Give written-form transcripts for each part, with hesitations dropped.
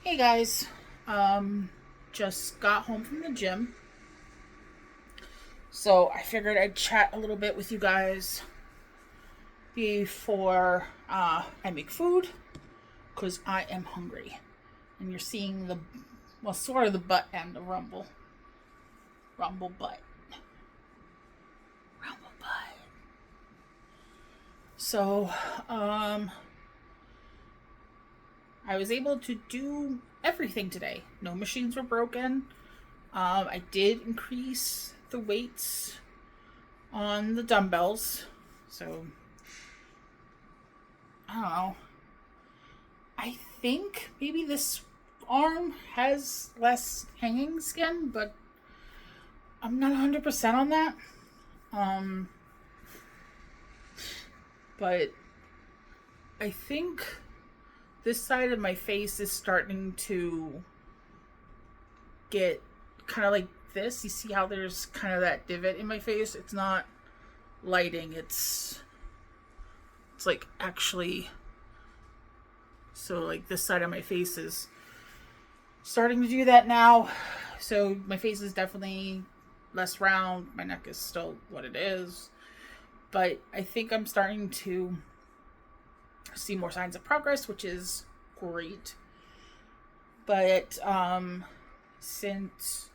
Hey guys, just got home from the gym, so I figured I'd chat a little bit with you guys before I make food, because I am hungry. And you're seeing sort of the butt end of Rumble butt, Rumble butt. So, um, I was able to do everything today. No machines were broken. I did increase the weights on the dumbbells. So, I don't know. I think maybe this arm has less hanging skin, but I'm not 100% on that. Um, but I think this side of my face is starting to get kind of like this. You see how there's kind of that divot in my face? It's not lighting, it's like actually, so like this side of my face is starting to do that now. So my face is definitely less round. My neck is still what it is. But I think I'm starting to see more signs of progress, which is great. But since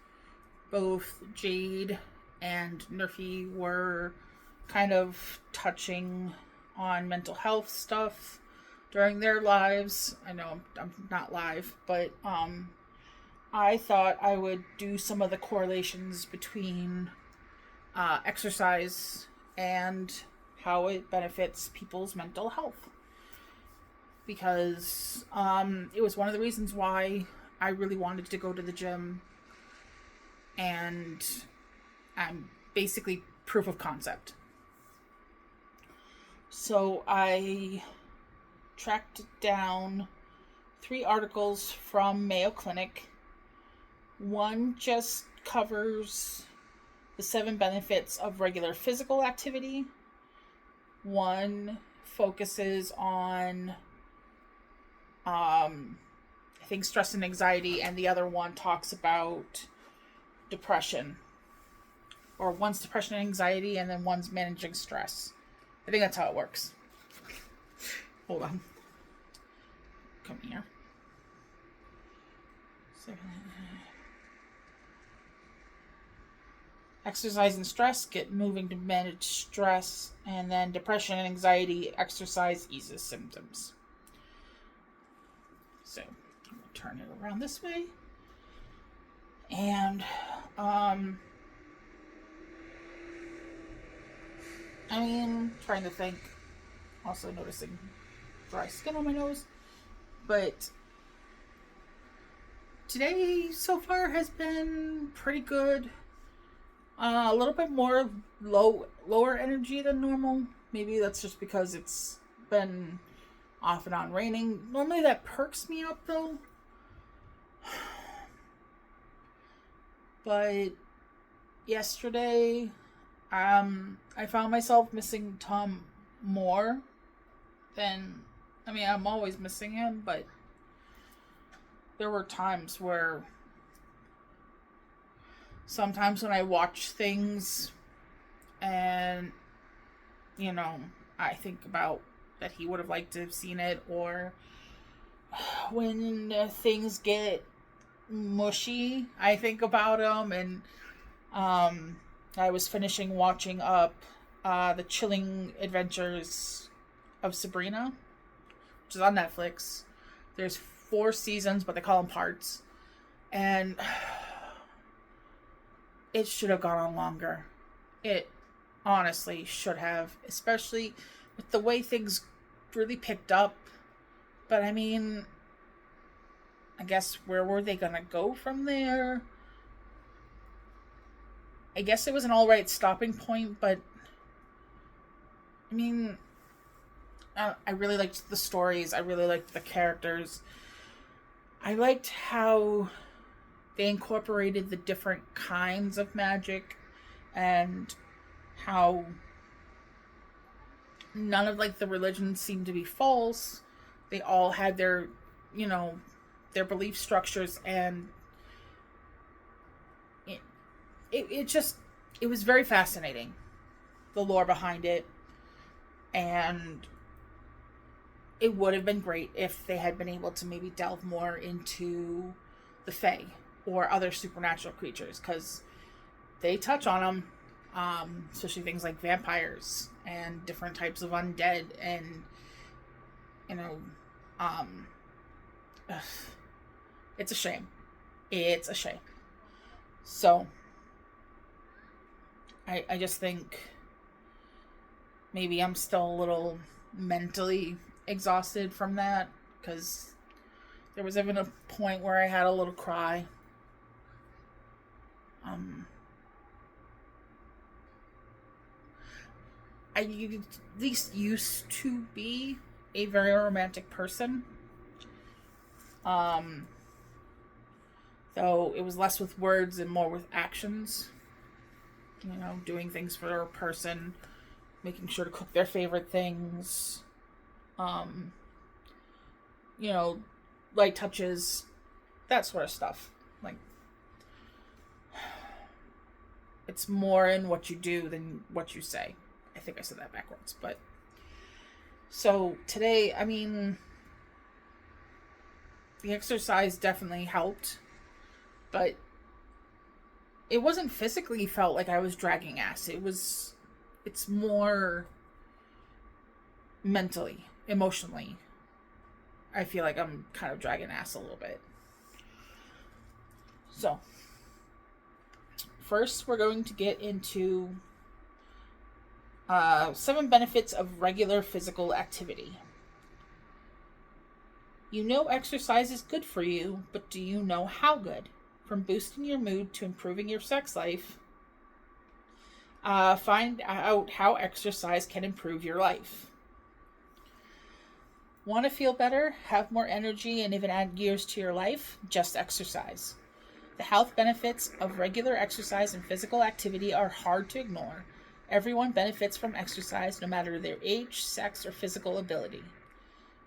both Jade and Nerfy were kind of touching on mental health stuff during their lives, I know I'm not live, but I thought I would do some of the correlations between exercise and how it benefits people's mental health. Because it was one of the reasons why I really wanted to go to the gym, and I'm basically proof of concept. So I tracked down 3 articles from Mayo Clinic. One just covers the 7 benefits of regular physical activity. One focuses on, I think, stress and anxiety, and the other one talks about depression. Or one's depression and anxiety, and then one's managing stress. I think that's how it works. Hold on. Come here. Exercise and stress, get moving to manage stress, and then depression and anxiety, exercise eases symptoms. So I'm gonna turn it around this way. And I mean, trying to think, also noticing dry skin on my nose. But today so far has been pretty good. A little bit more lower energy than normal. Maybe that's just because it's been off and on raining. Normally that perks me up though. But yesterday, I found myself missing Tom more than, I mean, I'm always missing him, but there were times where sometimes when I watch things and, you know, I think about that he would have liked to have seen it, or when things get mushy, I think about him. And I was finishing watching up the Chilling Adventures of Sabrina, which is on Netflix. There's 4 seasons, but they call them parts. And it should have gone on longer. It honestly should have, especially with the way things really picked up. But I mean, I guess where were they gonna go from there? I guess it was an alright stopping point, but I mean, I really liked the stories. I really liked the characters. I liked how they incorporated the different kinds of magic, and how none of like the religions seemed to be false. They all had their, you know, their belief structures, and it was very fascinating, the lore behind it. And it would have been great if they had been able to maybe delve more into the Fae or other supernatural creatures, because they touch on them, especially things like vampires and different types of undead, and um, it's a shame. It's a shame. So I just think maybe I'm still a little mentally exhausted from that, because there was even a point where I had a little cry. I at least used to be a very romantic person. Though it was less with words and more with actions. Doing things for a person, making sure to cook their favorite things. Light touches, that sort of stuff. Like, it's more in what you do than what you say. I think I said that backwards, but so today, the exercise definitely helped, but it wasn't physically felt like I was dragging ass. It's more mentally, emotionally. I feel like I'm kind of dragging ass a little bit. So, first we're going to get into 7 benefits of regular physical activity. You know exercise is good for you, but do you know how good? From boosting your mood to improving your sex life, find out how exercise can improve your life. Want to feel better, have more energy, and even add years to your life? Just exercise. The health benefits of regular exercise and physical activity are hard to ignore. Everyone benefits from exercise, no matter their age, sex, or physical ability.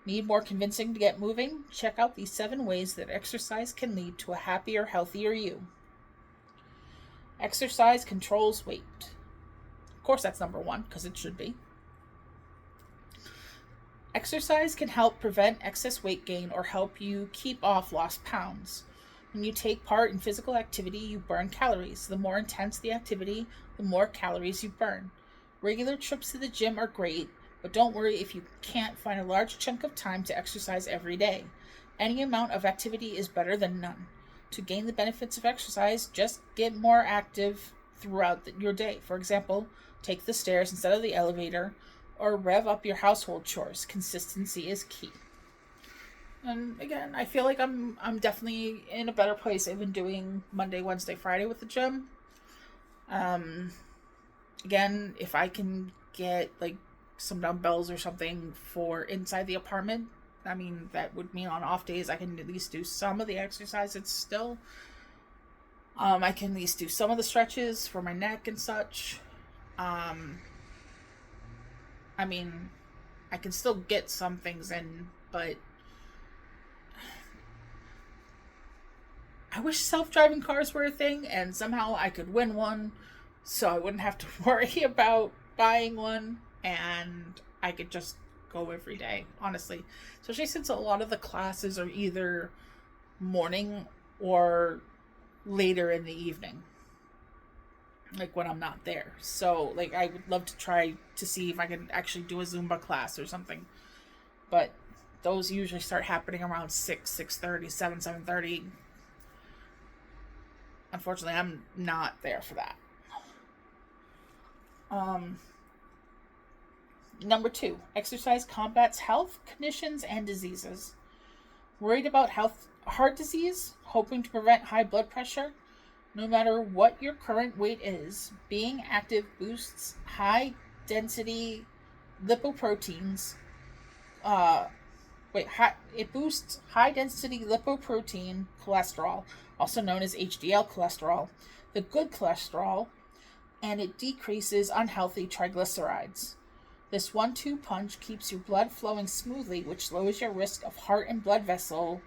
Need more convincing to get moving? Check out these 7 ways that exercise can lead to a happier, healthier you. Exercise controls weight. Of course, that's number 1, because it should be. Exercise can help prevent excess weight gain or help you keep off lost pounds. When you take part in physical activity, you burn calories. The more intense the activity, the more calories you burn. Regular trips to the gym are great, but don't worry if you can't find a large chunk of time to exercise every day. Any amount of activity is better than none. To gain the benefits of exercise, just get more active throughout your day. For example, take the stairs instead of the elevator, or rev up your household chores. Consistency is key. And again, I feel like I'm definitely in a better place. I've been doing Monday, Wednesday, Friday with the gym. Again, if I can get like some dumbbells or something for inside the apartment, that would mean on off days I can at least do some of the exercises still. I can at least do some of the stretches for my neck and such. I can still get some things in, but I wish self-driving cars were a thing, and somehow I could win one, so I wouldn't have to worry about buying one, and I could just go every day, honestly. Especially since a lot of the classes are either morning or later in the evening, like when I'm not there. So like I would love to try to see if I can actually do a Zumba class or something, but those usually start happening around 6:30, 7:30. Unfortunately, I'm not there for that. Number 2, exercise combats health conditions and diseases. Worried about heart disease? Hoping to prevent high blood pressure? No matter what your current weight is, being active boosts high-density lipoproteins. It boosts high-density lipoprotein cholesterol, also known as HDL cholesterol, the good cholesterol, and it decreases unhealthy triglycerides. This 1-2 punch keeps your blood flowing smoothly, which lowers your risk of heart and blood vessel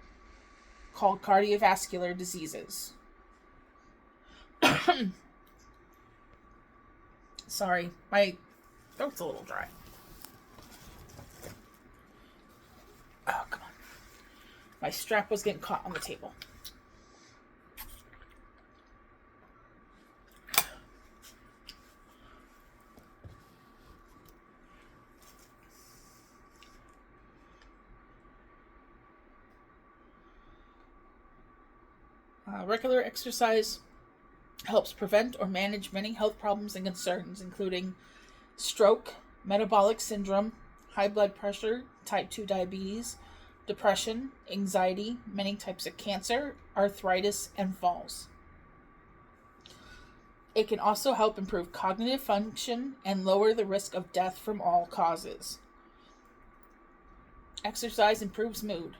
called cardiovascular diseases. Sorry, my throat's a little dry. Oh, come on. My strap was getting caught on the table. Regular exercise helps prevent or manage many health problems and concerns, including stroke, metabolic syndrome, high blood pressure, type 2 diabetes, depression, anxiety, many types of cancer, arthritis, and falls. It can also help improve cognitive function and lower the risk of death from all causes. Exercise improves mood.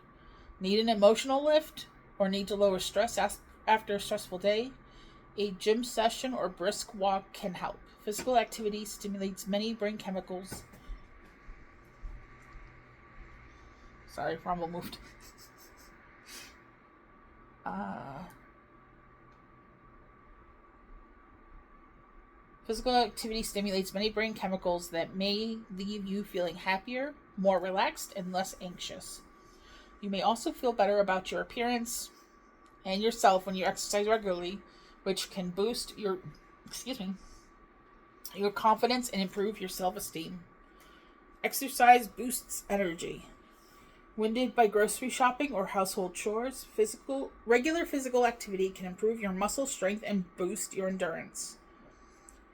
Need an emotional lift or need to lower stress after a stressful day? A gym session or brisk walk can help. Physical activity stimulates many brain chemicals. Sorry, Rumble moved. Physical activity stimulates many brain chemicals that may leave you feeling happier, more relaxed, and less anxious. You may also feel better about your appearance and yourself when you exercise regularly, which can boost your confidence and improve your self-esteem. Exercise boosts energy. Winded by grocery shopping or household chores, regular physical activity can improve your muscle strength and boost your endurance.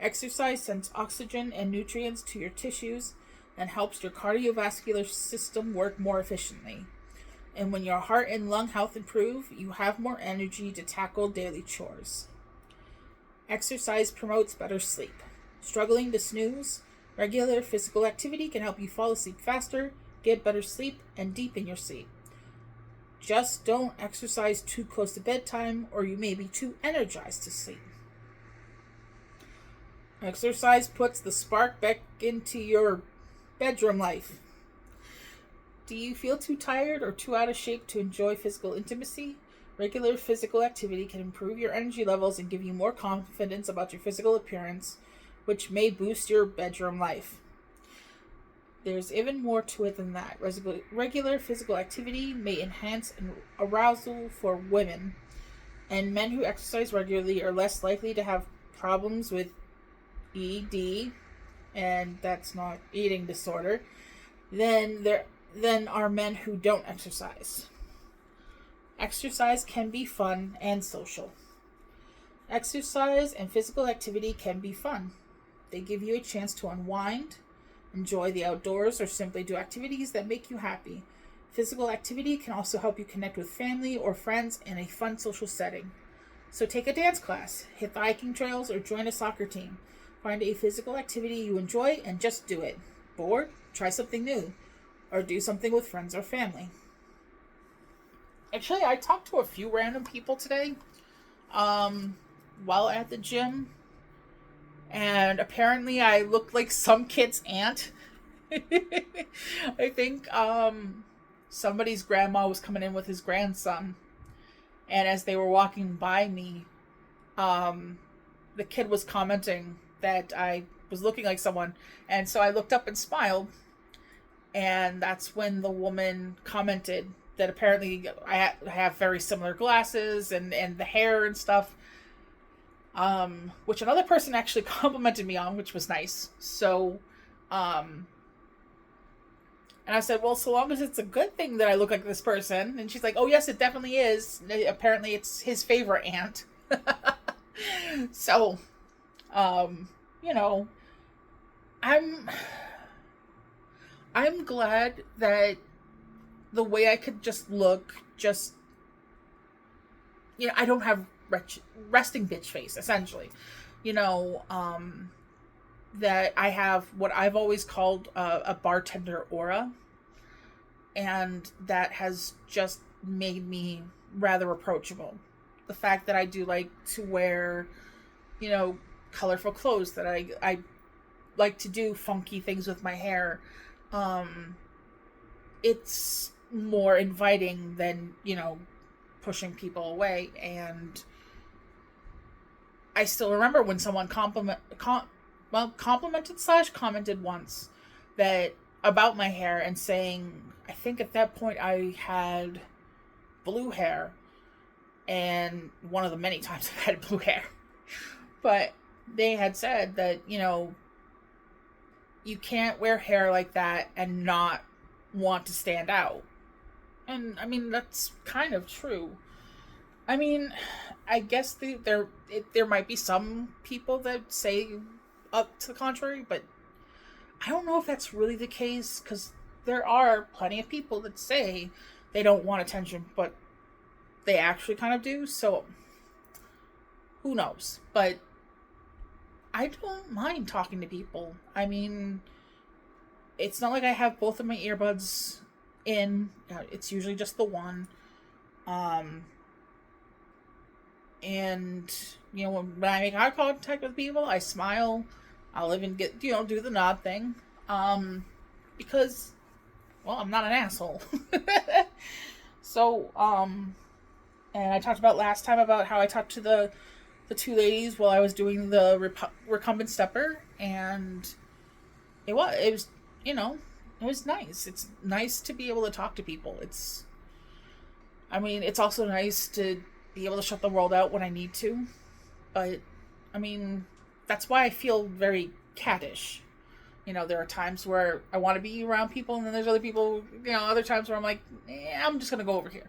Exercise sends oxygen and nutrients to your tissues and helps your cardiovascular system work more efficiently. And when your heart and lung health improve, you have more energy to tackle daily chores. Exercise promotes better sleep. Struggling to snooze? Regular physical activity can help you fall asleep faster, get better sleep, and deepen your sleep. Just don't exercise too close to bedtime, or you may be too energized to sleep. Exercise puts the spark back into your bedroom life. Do you feel too tired or too out of shape to enjoy physical intimacy? Regular physical activity can improve your energy levels and give you more confidence about your physical appearance, which may boost your bedroom life. There's even more to it than that. Regular physical activity may enhance arousal for women, and men who exercise regularly are less likely to have problems with ED, and that's not eating disorder, than are men who don't exercise. Exercise can be fun and social. Exercise and physical activity can be fun. They give you a chance to unwind, enjoy the outdoors, or simply do activities that make you happy. Physical activity can also help you connect with family or friends in a fun social setting. So take a dance class, hit the hiking trails, or join a soccer team. Find a physical activity you enjoy and just do it. Bored? Try something new. Or do something with friends or family. Actually, I talked to a few random people today while at the gym. And apparently I looked like some kid's aunt. I think somebody's grandma was coming in with his grandson. And as they were walking by me, the kid was commenting that I was looking like someone. And so I looked up and smiled. And that's when the woman commented that apparently I have very similar glasses and the hair and stuff. Which another person actually complimented me on, which was nice. So, and I said, well, so long as it's a good thing that I look like this person. And she's like, oh, yes, it definitely is. Apparently it's his favorite aunt. So, you know, I'm glad that the way I could just look, I don't have resting bitch face, essentially. That I have what I've always called a bartender aura. And that has just made me rather approachable. The fact that I do like to wear, colorful clothes, that I like to do funky things with my hair. It's more inviting than, pushing people away. And I still remember when someone complimented slash commented once that about my hair and saying, I think at that point I had blue hair, and one of the many times I've had blue hair. But they had said that, you can't wear hair like that and not want to stand out. And I mean, that's kind of true. I mean, I guess there might be some people that say up to the contrary, but I don't know if that's really the case, because there are plenty of people that say they don't want attention, but they actually kind of do. So who knows? But I don't mind talking to people. I mean, it's not like I have both of my earbuds in. It's usually just the one. And, when I make eye contact with people, I smile. I'll even get, do the nod thing. Because, well, I'm not an asshole. So, and I talked about last time about how I talked to the two ladies while I was doing the recumbent stepper, and it was nice. It's nice to be able to talk to people. It's also nice to be able to shut the world out when I need to, but that's why I feel very cattish. There are times where I want to be around people, and then there's other people, other times where I'm like, I'm just gonna go over here.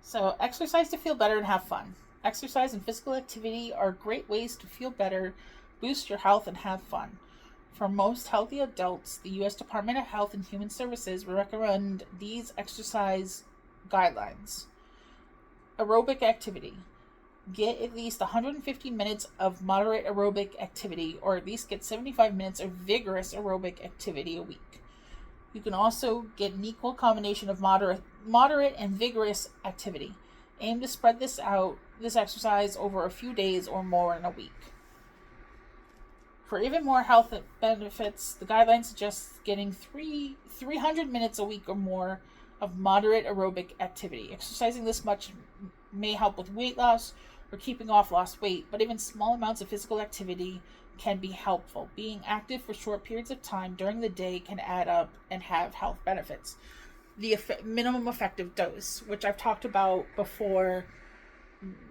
So, exercise to feel better and have fun. Exercise and physical activity are great ways to feel better, boost your health, and have fun. For most healthy adults, the U.S. Department of Health and Human Services will recommend these exercise guidelines. Aerobic activity. Get at least 150 minutes of moderate aerobic activity, or at least get 75 minutes of vigorous aerobic activity a week. You can also get an equal combination of moderate and vigorous activity. Aim to spread this exercise over a few days or more in a week. For even more health benefits, the guidelines suggest getting 300 minutes a week or more of moderate aerobic activity. Exercising this much may help with weight loss or keeping off lost weight, but even small amounts of physical activity can be helpful. Being active for short periods of time during the day can add up and have health benefits. The minimum effective dose, which I've talked about before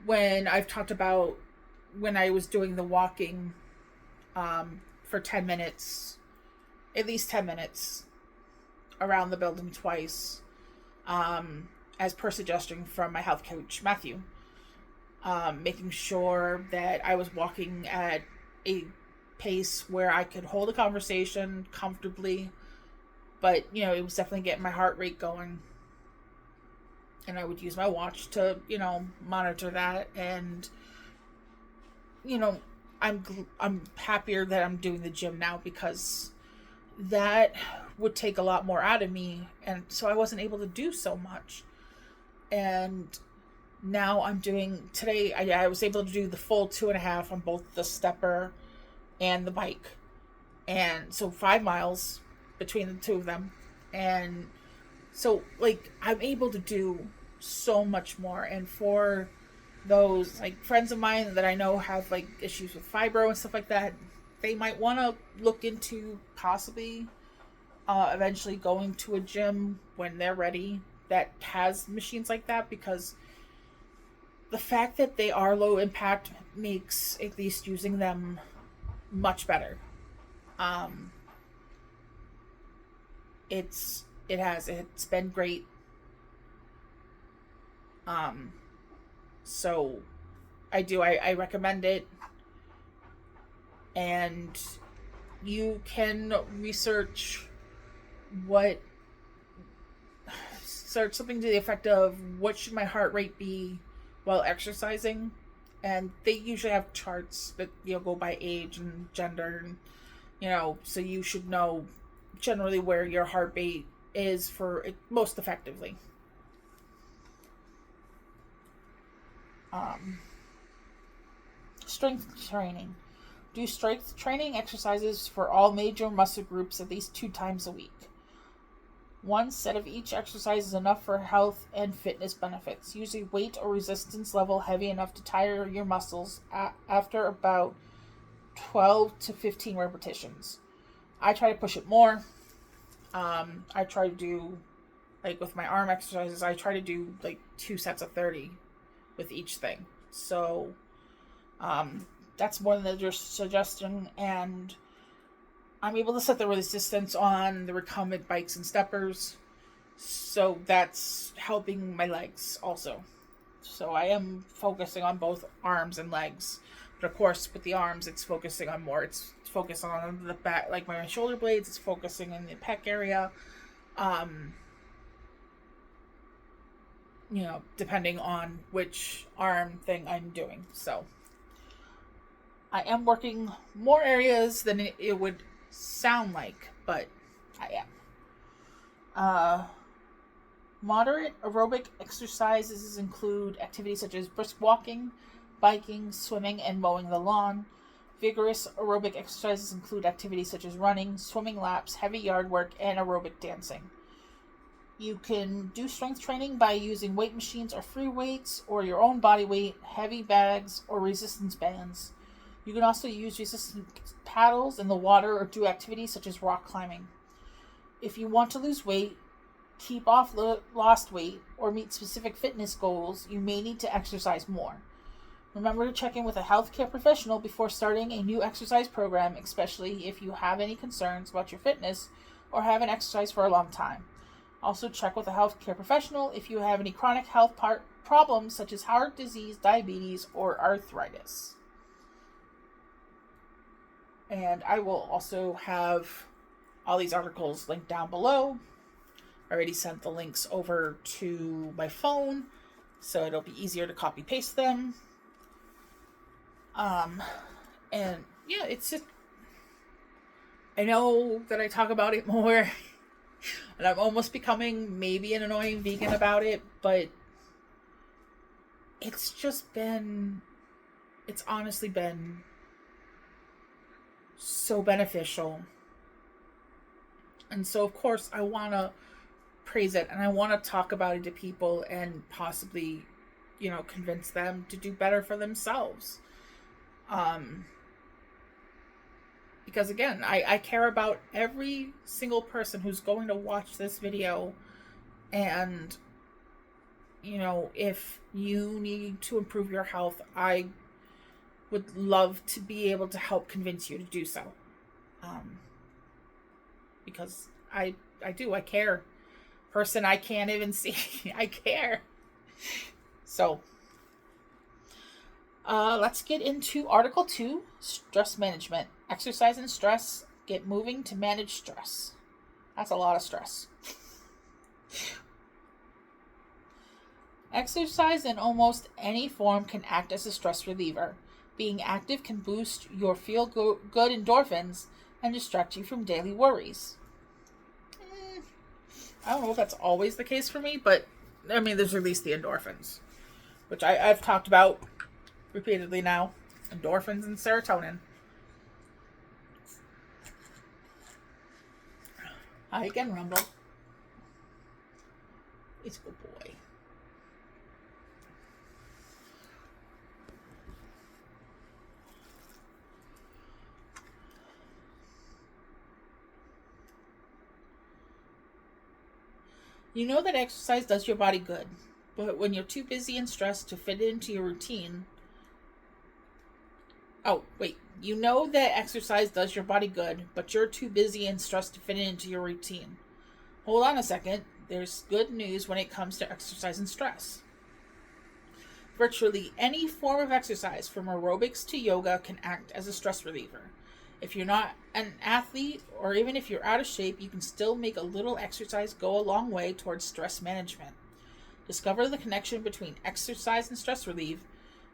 when I was doing the walking for 10 minutes, at least 10 minutes around the building twice, as per suggestion from my health coach, Matthew. Making sure that I was walking at a pace where I could hold a conversation comfortably, but, it was definitely getting my heart rate going. And I would use my watch to, monitor that. And, I'm happier that I'm doing the gym now, because that would take a lot more out of me, and so I wasn't able to do so much. And now I'm doing, today I was able to do the full 2.5 on both the stepper and the bike, and so 5 miles between the two of them. And so, I'm able to do so much more. And for those friends of mine that I know have issues with fibro and stuff like that, they might want to look into possibly eventually going to a gym when they're ready that has machines like that, because the fact that they are low impact makes at least using them much better. It's been great. So I recommend it. And you can research something to the effect of, what should my heart rate be while exercising? And they usually have charts that go by age and gender, and so you should know generally where your heart rate is for it most effectively. Strength training. Do strength training exercises for all major muscle groups at least 2 times a week. One set of each exercise is enough for health and fitness benefits. Use a weight or resistance level heavy enough to tire your muscles after about 12 to 15 repetitions. I try to push it more. I try to do, like with my arm exercises, I try to do like 2 sets of 30 with each thing. So that's more than they're suggesting, and I'm able to set the resistance on the recumbent bikes and steppers, so that's helping my legs also. So I am focusing on both arms and legs, but of course with the arms it's focusing on more. It's focusing on the back, like my shoulder blades. It's focusing in the pec area. Depending on which arm thing I'm doing. So I am working more areas than it would sound like, but I am. Moderate aerobic exercises include activities such as brisk walking, biking, swimming, and mowing the lawn. Vigorous aerobic exercises include activities such as running, swimming laps, heavy yard work, and aerobic dancing. You can do strength training by using weight machines or free weights, or your own body weight, heavy bags, or resistance bands. You can also use resistance paddles in the water or do activities such as rock climbing. If you want to lose weight, keep off lost weight, or meet specific fitness goals, you may need to exercise more. Remember to check in with a healthcare professional before starting a new exercise program, especially if you have any concerns about your fitness or haven't exercised for a long time. Also check with a healthcare professional if you have any chronic health problems such as heart disease, diabetes, or arthritis. And I will also have all these articles linked down below. I already sent the links over to my phone, so it'll be easier to copy paste them. And yeah, it's just, I know that I talk about it more, and I'm almost becoming maybe an annoying vegan about it, but it's honestly been so beneficial. And so of course I want to praise it, and I want to talk about it to people and possibly, convince them to do better for themselves. Because again, I care about every single person who's going to watch this video, and if you need to improve your health, I would love to be able to help convince you to do so. Because I care. Person I can't even see, I care. So let's get into Article 2, stress management. Exercise and stress. Get moving to manage stress. That's a lot of stress. Exercise in almost any form can act as a stress reliever. Being active can boost your feel-good endorphins and distract you from daily worries. I don't know if that's always the case for me, but there's at least the endorphins, which I've talked about repeatedly now. Endorphins and serotonin. Hi again, Rumble. It's a good boy. You know that exercise does your body good, but when you're too busy and stressed to fit it into your routine... You know that exercise does your body good, but you're too busy and stressed to fit it into your routine. Hold on a second. There's good news when it comes to exercise and stress. Virtually any form of exercise, from aerobics to yoga, can act as a stress reliever. If you're not an athlete, or even if you're out of shape, you can still make a little exercise go a long way towards stress management. Discover the connection between exercise and stress relief,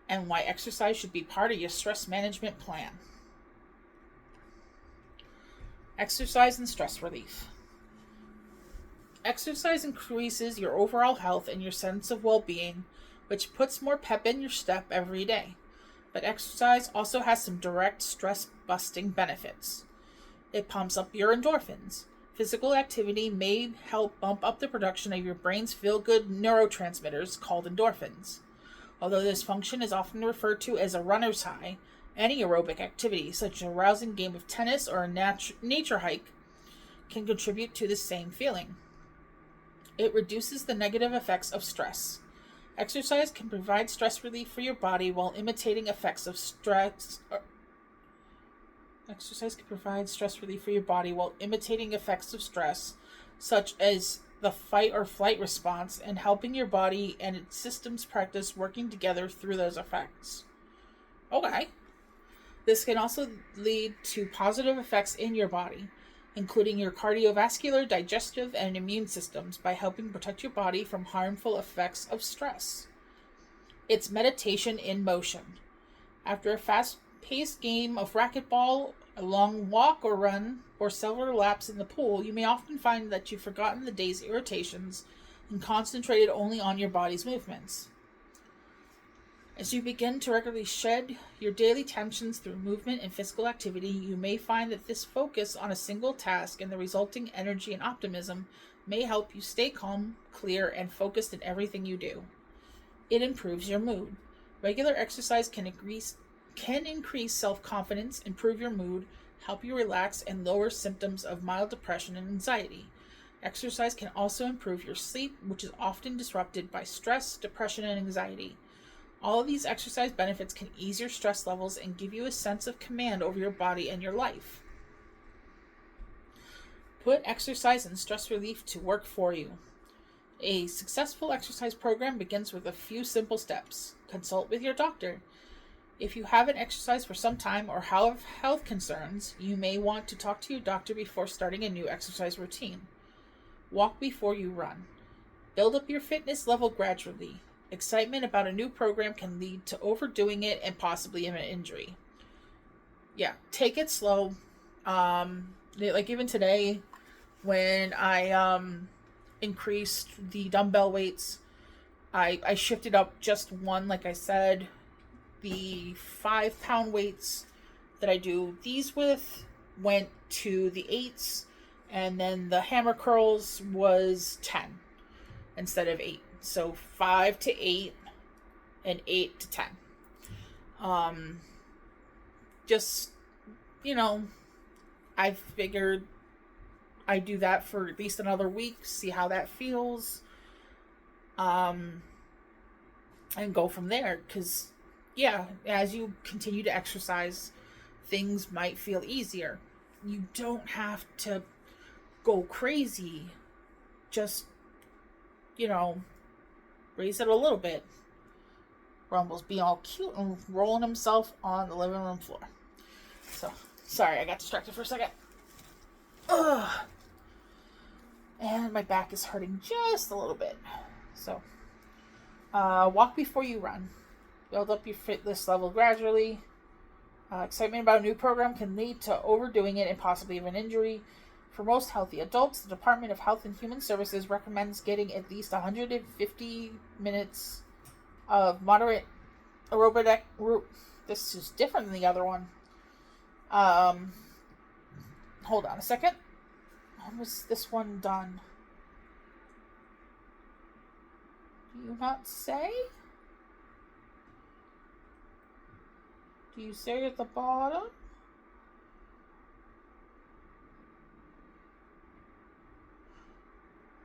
and why exercise should be part of your stress management plan. Exercise and stress relief. Exercise increases your overall health and your sense of well-being, which puts more pep in your step every day. But exercise also has some direct stress-busting benefits. It pumps up your endorphins. Physical activity may help bump up the production of your brain's feel-good neurotransmitters called endorphins. Although this function is often referred to as a runner's high, any aerobic activity, such as a rousing game of tennis or a nature hike, can contribute to the same feeling. It reduces the negative effects of stress. Exercise can provide stress relief for your body while imitating effects of stress. Exercise can provide stress relief for your body while imitating effects of stress, such as the fight or flight response, and helping your body and its systems practice working together through those effects. Okay. This can also lead to positive effects in your body, including your cardiovascular, digestive, and immune systems by helping protect your body from harmful effects of stress. It's meditation in motion. After a fast-paced game of racquetball, a long walk or run, or several laps in the pool, you may often find that you've forgotten the day's irritations and concentrated only on your body's movements. As you begin to regularly shed your daily tensions through movement and physical activity, you may find that this focus on a single task and the resulting energy and optimism may help you stay calm, clear, and focused in everything you do. It improves your mood. Regular exercise can increase self-confidence, improve your mood, help you relax, and lower symptoms of mild depression and anxiety. Exercise can also improve your sleep, which is often disrupted by stress, depression, and anxiety. All of these exercise benefits can ease your stress levels and give you a sense of command over your body and your life. Put exercise and stress relief to work for you. A successful exercise program begins with a few simple steps. Consult with your doctor. If you haven't exercised for some time or have health concerns, you may want to talk to your doctor before starting a new exercise routine. Walk before you run. Build up your fitness level gradually. Excitement about a new program can lead to overdoing it and possibly an injury. Yeah, take it slow. Like even today, when I increased the dumbbell weights, I shifted up just one, like I said. The 5-pound weights that I do these with went to the 8s, and then the hammer curls was 10 instead of 8. So 5 to 8 and 8 to 10. Just, I figured I'd do that for at least another week, see how that feels, and go from there. Because, yeah, as you continue to exercise, things might feel easier. You don't have to go crazy. Just, raise it a little bit. Rumble's being all cute and rolling himself on the living room floor. So, sorry, I got distracted for a second. Ugh. And my back is hurting just a little bit. So, walk before you run. Build up your fitness level gradually. Excitement about a new program can lead to overdoing it and possibly even injury. For most healthy adults, the Department of Health and Human Services recommends getting at least 150 minutes of moderate aerobic. This is different than the other one. Hold on a second. When was this one done? Do you not say? Do you say at the bottom?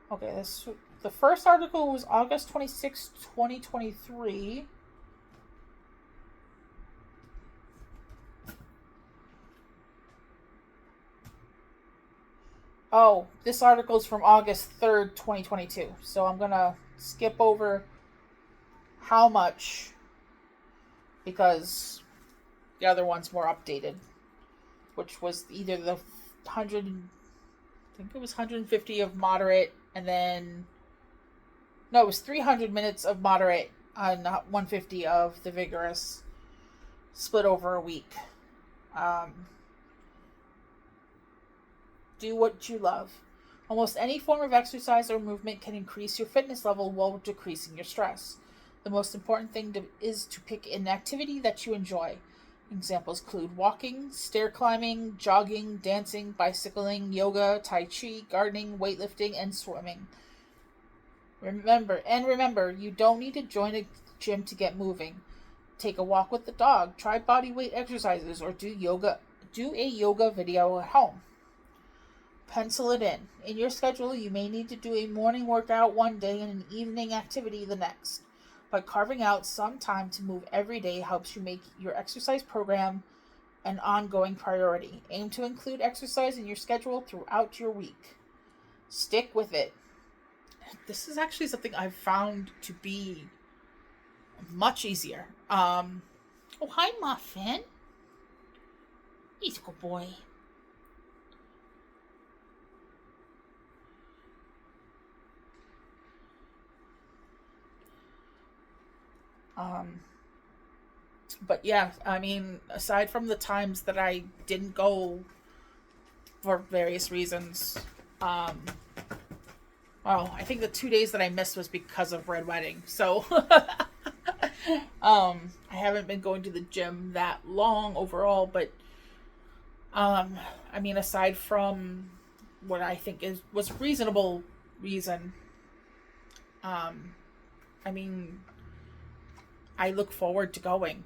Okay, the first article was August 26, 2023. Oh, this article is from August 3rd, 2022. So I'm going to skip over how much, because the other one's more updated, which was either the 100, I think it was 150 of moderate, and then, no, it was 300 minutes of moderate and 150 of the vigorous, split over a week. Do what you love. Almost any form of exercise or movement can increase your fitness level while decreasing your stress. The most important thing is to pick an activity that you enjoy. Examples include walking, stair climbing, jogging, dancing, bicycling, yoga, tai chi, gardening, weightlifting, and swimming. Remember, you don't need to join a gym to get moving. Take a walk with the dog, try body weight exercises, or do a yoga video at home. Pencil it in. In your schedule, you may need to do a morning workout one day and an evening activity the next. But carving out some time to move every day helps you make your exercise program an ongoing priority. Aim to include exercise in your schedule throughout your week. Stick with it. This is actually something I've found to be much easier. Oh, hi, Muffin. He's a good boy. But yeah, I mean, aside from the times that I didn't go for various reasons, well, I think the 2 days that I missed was because of Red Wedding. So, I haven't been going to the gym that long overall, but, I mean, aside from what I think was reasonable reason, I mean, I look forward to going.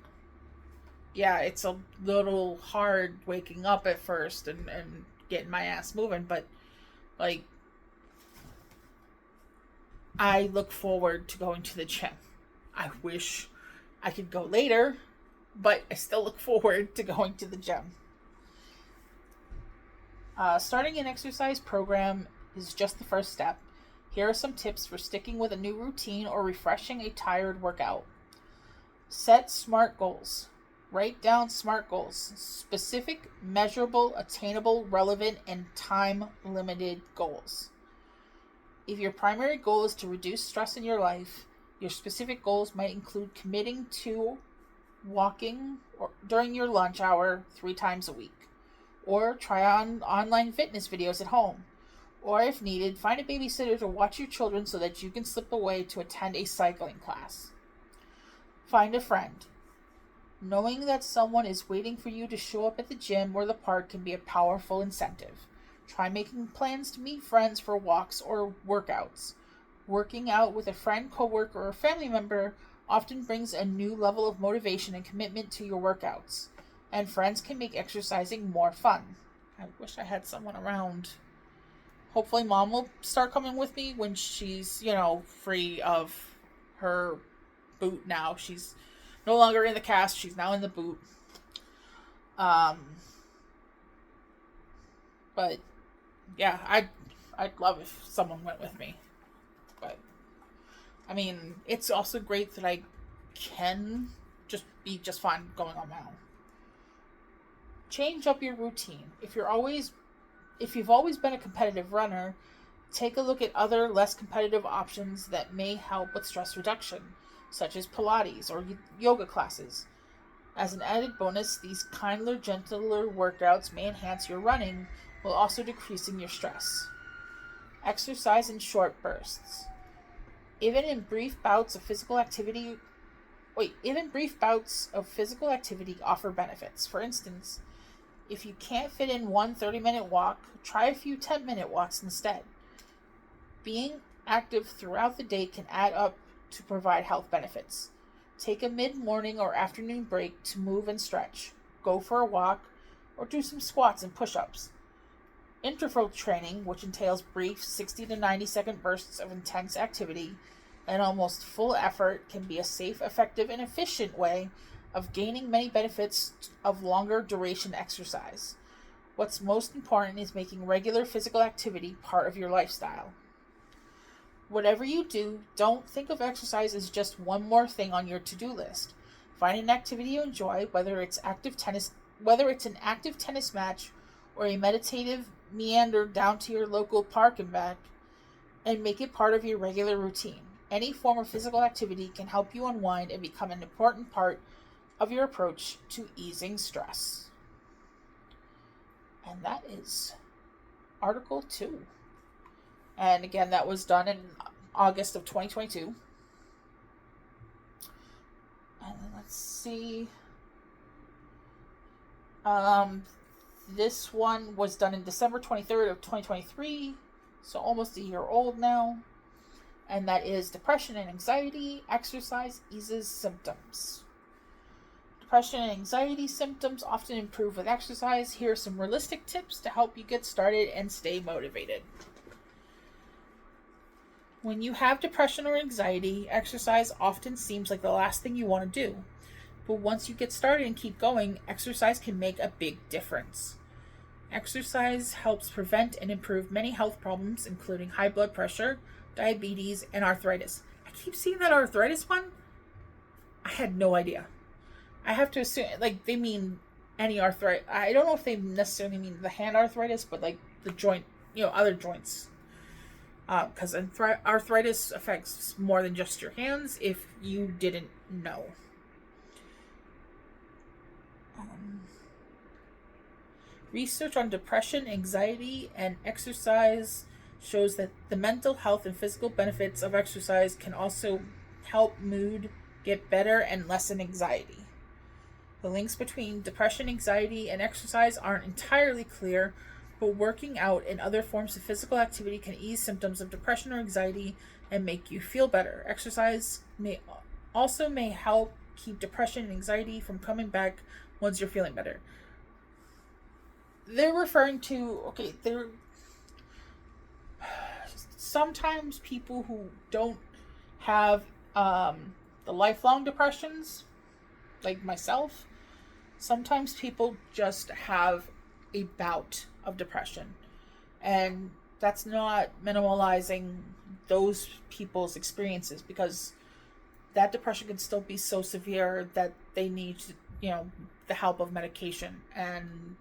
Yeah, it's a little hard waking up at first and getting my ass moving, but like I look forward to going to the gym. I wish I could go later, but I still look forward to going to the gym. Starting an exercise program is just the first step. Here are some tips for sticking with a new routine or refreshing a tired workout. Set SMART goals. Write down SMART goals. Specific, measurable, attainable, relevant, and time-limited goals. If your primary goal is to reduce stress in your life, your specific goals might include committing to walking during your lunch hour 3 times a week, or try on online fitness videos at home, or if needed, find a babysitter to watch your children so that you can slip away to attend a cycling class. Find a friend. Knowing that someone is waiting for you to show up at the gym or the park can be a powerful incentive. Try making plans to meet friends for walks or workouts. Working out with a friend, coworker, or family member often brings a new level of motivation and commitment to your workouts, and friends can make exercising more fun. I wish I had someone around. Hopefully Mom will start coming with me when she's, free of her boot now. She's no longer in the cast, she's now in the boot. But yeah, I'd love if someone went with me. But I mean, it's also great that I can be just fine going on my own. Change up your routine. If you've always been a competitive runner, take a look at other less competitive options that may help with stress reduction, such as Pilates or yoga classes. As an added bonus, these kinder, gentler workouts may enhance your running while also decreasing your stress. Exercise in short bursts. Even brief bouts of physical activity offer benefits. For instance, if you can't fit in one 30-minute walk, try a few 10-minute walks instead. Being active throughout the day can add up to provide health benefits. Take a mid-morning or afternoon break to move and stretch. Go for a walk or do some squats and push-ups. Interval training, which entails brief 60 to 90-second bursts of intense activity and almost full effort, can be a safe, effective, and efficient way of gaining many benefits of longer duration exercise. What's most important is making regular physical activity part of your lifestyle. Whatever you do, don't think of exercise as just one more thing on your to-do list. Find an activity you enjoy, whether it's an active tennis match or a meditative meander down to your local park and back, and make it part of your regular routine. Any form of physical activity can help you unwind and become an important part of your approach to easing stress. And that is Article 2. And again, that was done in August of 2022. let's see. Um, this one was done in December 23rd of 2023, so almost a year old now. And that is depression and anxiety. Exercise eases symptoms. Depression and anxiety symptoms often improve with exercise. Here are some realistic tips to help you get started and stay motivated. When you have depression or anxiety, exercise often seems like the last thing you want to do. But once you get started and keep going, exercise can make a big difference. Exercise helps prevent and improve many health problems, including high blood pressure, diabetes, and arthritis. I keep seeing that arthritis one. I had no idea. I have to assume, like, they mean any arthritis. I don't know if they necessarily mean the hand arthritis, but, like, the joint, other joints. Because arthritis affects more than just your hands, if you didn't know. Research on depression, anxiety, and exercise shows that the mental health and physical benefits of exercise can also help mood get better and lessen anxiety. The links between depression, anxiety, and exercise aren't entirely clear, but working out and other forms of physical activity can ease symptoms of depression or anxiety and make you feel better. Exercise may help keep depression and anxiety from coming back once you're feeling better. They're referring to, sometimes people who don't have the lifelong depressions, like myself, sometimes people just have a bout of depression. And that's not minimalizing those people's experiences, because that depression can still be so severe that they need, the help of medication. And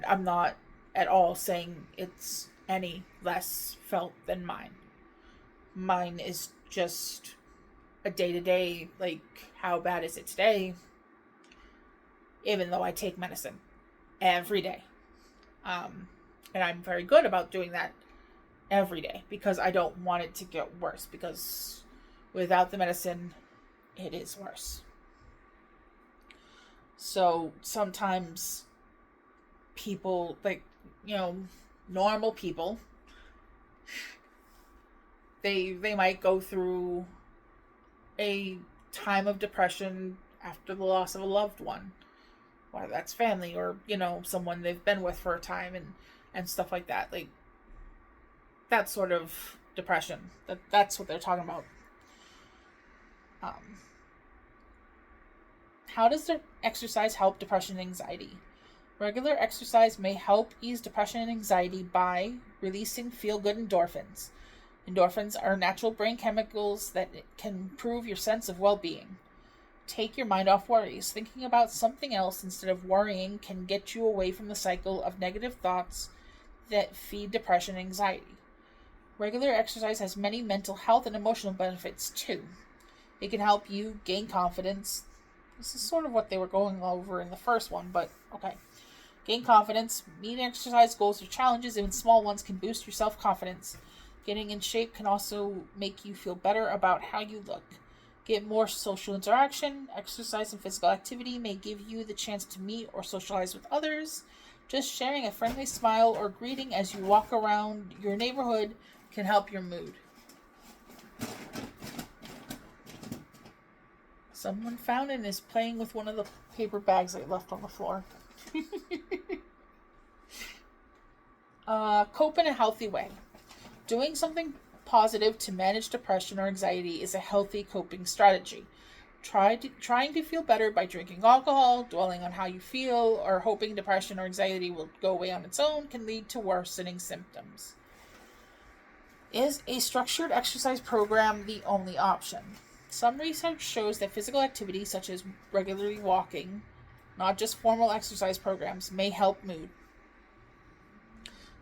I'm not at all saying it's any less felt than mine. Mine is just a day-to-day, like, how bad is it today? Even though I take medicine every day. And I'm very good about doing that every day, because I don't want it to get worse, because without the medicine, it is worse. So sometimes people, like, normal people, they might go through a time of depression after the loss of a loved one, whether that's family or, someone they've been with for a time, and stuff like that. Like, that sort of depression. That's what they're talking about. How does the exercise help depression and anxiety? Regular exercise may help ease depression and anxiety by releasing feel-good endorphins. Endorphins are natural brain chemicals that can improve your sense of well-being. Take your mind off worries. Thinking about something else instead of worrying can get you away from the cycle of negative thoughts that feed depression and anxiety. Regular exercise has many mental health and emotional benefits too. It can help you gain confidence. This is sort of what they were going over in the first one, but okay. Gain confidence. Meeting exercise goals or challenges, even small ones, can boost your self-confidence. Getting in shape can also make you feel better about how you look. Get more social interaction. Exercise and physical activity may give you the chance to meet or socialize with others. Just sharing a friendly smile or greeting as you walk around your neighborhood can help your mood. Someone found and is playing with one of the paper bags I left on the floor. Cope in a healthy way. Doing something positive to manage depression or anxiety is a healthy coping strategy. Trying to feel better by drinking alcohol, dwelling on how you feel, or hoping depression or anxiety will go away on its own can lead to worsening symptoms. Is a structured exercise program the only option? Some research shows that physical activity, such as regularly walking, not just formal exercise programs, may help mood.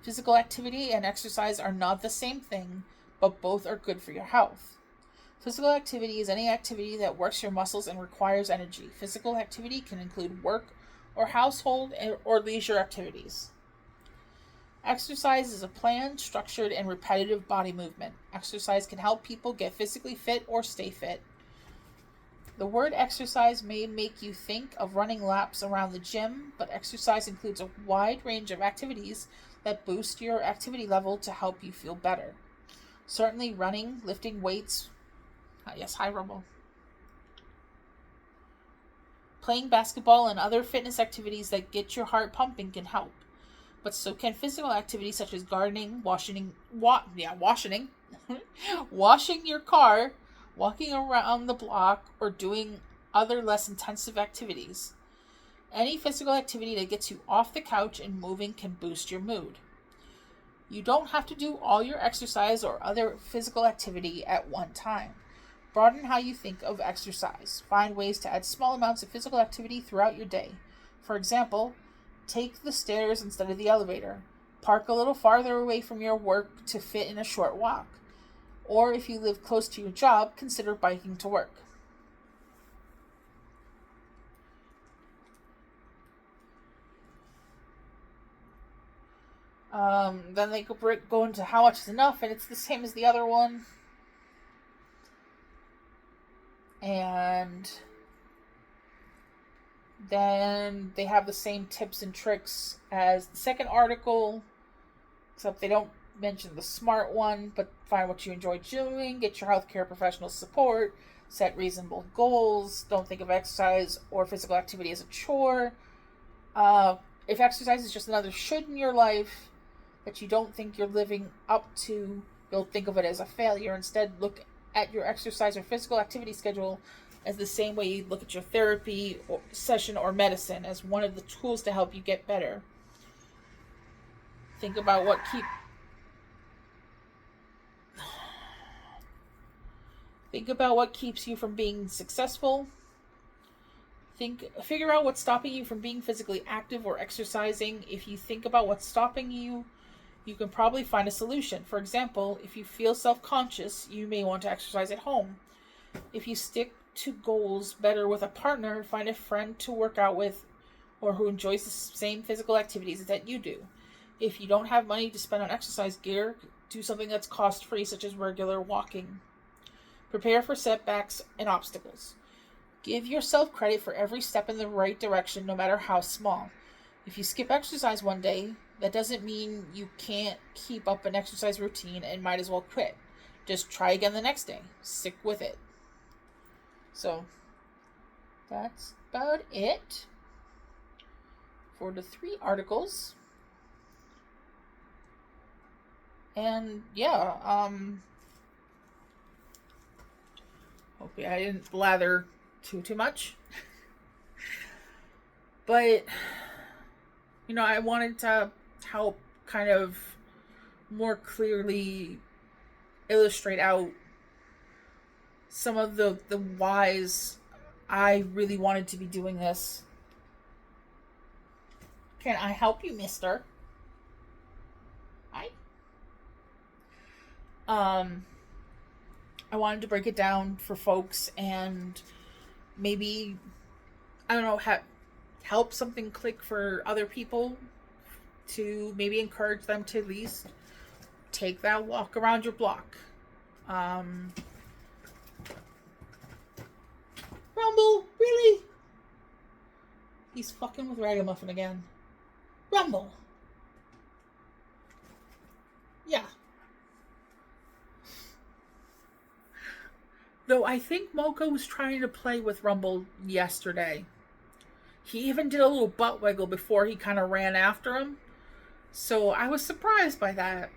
Physical activity and exercise are not the same thing, but both are good for your health. Physical activity is any activity that works your muscles and requires energy. Physical activity can include work or household or leisure activities. Exercise is a planned, structured, and repetitive body movement. Exercise can help people get physically fit or stay fit. The word exercise may make you think of running laps around the gym, but exercise includes a wide range of activities that boost your activity level to help you feel better. Certainly, running, lifting weights, yes, hi Rumble, playing basketball, and other fitness activities that get your heart pumping can help. But so can physical activities such as gardening, washing washing your car, walking around the block, or doing other less intensive activities. Any physical activity that gets you off the couch and moving can boost your mood. You don't have to do all your exercise or other physical activity at one time. Broaden how you think of exercise. Find ways to add small amounts of physical activity throughout your day. For example, take the stairs instead of the elevator. Park a little farther away from your work to fit in a short walk. Or if you live close to your job, consider biking to work. Then they go into how much is enough, and it's the same as the other one. And then they have the same tips and tricks as the second article, except they don't mention the smart one, but find what you enjoy doing, get your healthcare professional support, set reasonable goals, don't think of exercise or physical activity as a chore. If exercise is just another should in your life that you don't think you're living up to, you'll think of it as a failure. Instead, look at your exercise or physical activity schedule as the same way you look at your therapy or session or medicine, as one of the tools to help you get better. Think about what keeps you from being successful. Figure out what's stopping you from being physically active or exercising. If you think about what's stopping you, you can probably find a solution. For example, if you feel self-conscious, you may want to exercise at home. If you stick to goals better with a partner, find a friend to work out with or who enjoys the same physical activities that you do. If you don't have money to spend on exercise gear, do something that's cost-free, such as regular walking. Prepare for setbacks and obstacles. Give yourself credit for every step in the right direction, no matter how small. If you skip exercise one day, that doesn't mean you can't keep up an exercise routine and might as well quit. Just try again the next day. Stick with it. So, that's about it for the 3 articles. And yeah, hope I didn't blather too much. But, I wanted to help kind of more clearly illustrate out some of the whys I really wanted to be doing this. Can I help you, mister? Hi. I wanted to break it down for folks and maybe, I don't know, help something click for other people to maybe encourage them to at least take that walk around your block. Rumble, really? He's fucking with Ragamuffin again. Rumble. Yeah. Though I think Mocha was trying to play with Rumble yesterday. He even did a little butt wiggle before he kind of ran after him. So I was surprised by that.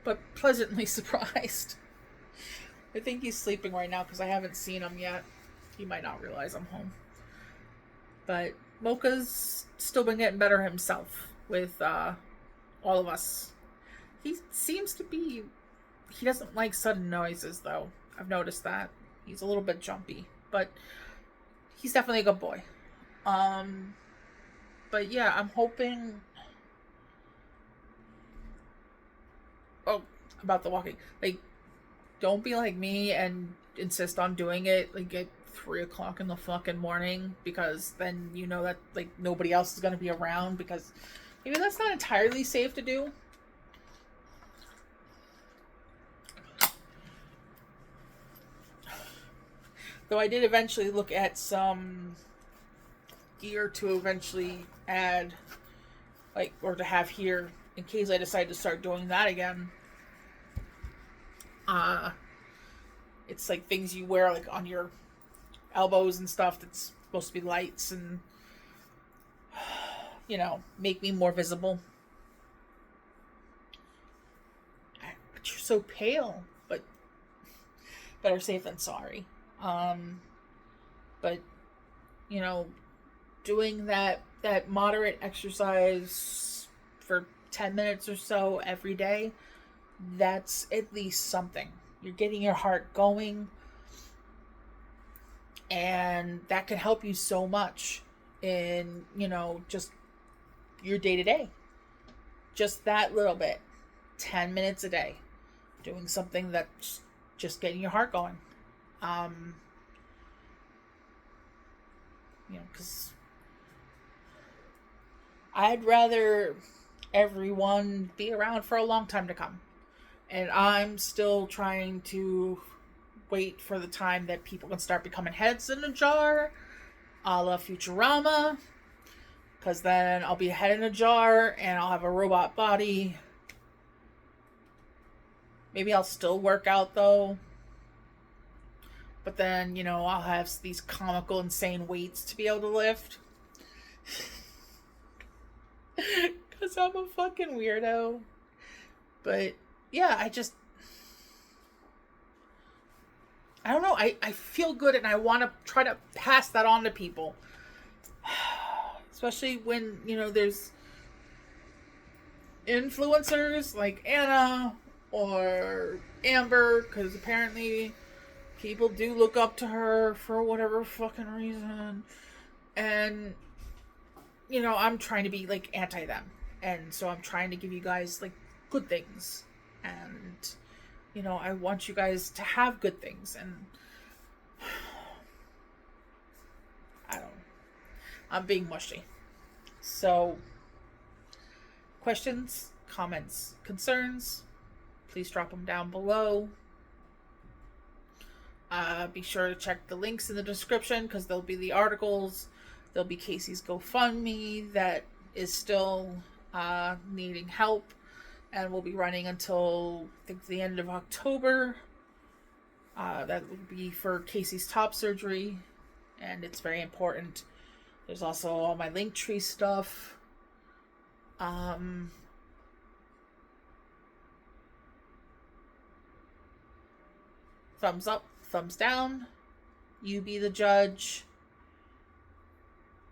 But pleasantly surprised. I think he's sleeping right now because I haven't seen him yet. He might not realize I'm home. But Mocha's still been getting better himself with all of us. He seems to be... He doesn't like sudden noises, though. I've noticed that. He's a little bit jumpy. But he's definitely a good boy. But yeah, I'm hoping... Oh, about the walking. Like, don't be like me and insist on doing it, like, at 3 o'clock in the fucking morning, because then you know that, like, nobody else is going to be around, because maybe that's not entirely safe to do. Though I did eventually look at some gear to eventually add, like, or to have here in case I decide to start doing that again. It's like things you wear like on your elbows and stuff that's supposed to be lights and, you know, make me more visible. But you're so pale, but better safe than sorry. But you know, doing that moderate exercise for 10 minutes or so every day, that's at least something. You're getting your heart going, and that can help you so much in, you know, just your day to day. Just that little bit. 10 minutes a day. Doing something that's just getting your heart going. You know, because I'd rather everyone be around for a long time to come. And I'm still trying to wait for the time that people can start becoming heads in a jar, a la Futurama. Because then I'll be a head in a jar and I'll have a robot body. Maybe I'll still work out though. But then, you know, I'll have these comical, insane weights to be able to lift. Because I'm a fucking weirdo. But, yeah, I don't know. I feel good and I want to try to pass that on to people. Especially when, you know, there's influencers like Anna or Amber, because apparently people do look up to her for whatever fucking reason. And, you know, I'm trying to be, like, anti them. And so I'm trying to give you guys, like, good things. And, you know, I want you guys to have good things. And I don't know. I'm being mushy. So, questions, comments, concerns, please drop them down below. Be sure to check the links in the description because there'll be the articles. There'll be Casey's GoFundMe that is still needing help and will be running until I think the end of October. That will be for Casey's top surgery, and it's very important. There's also all my Linktree stuff. Thumbs up, thumbs down. You be the judge.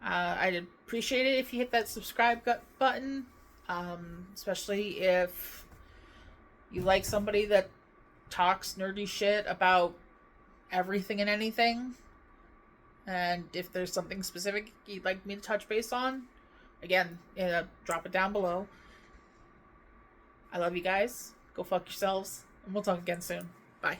I'd appreciate it if you hit that subscribe button. Especially if you like somebody that talks nerdy shit about everything and anything. And if there's something specific you'd like me to touch base on, again, drop it down below. I love you guys. Go fuck yourselves. And we'll talk again soon. Bye.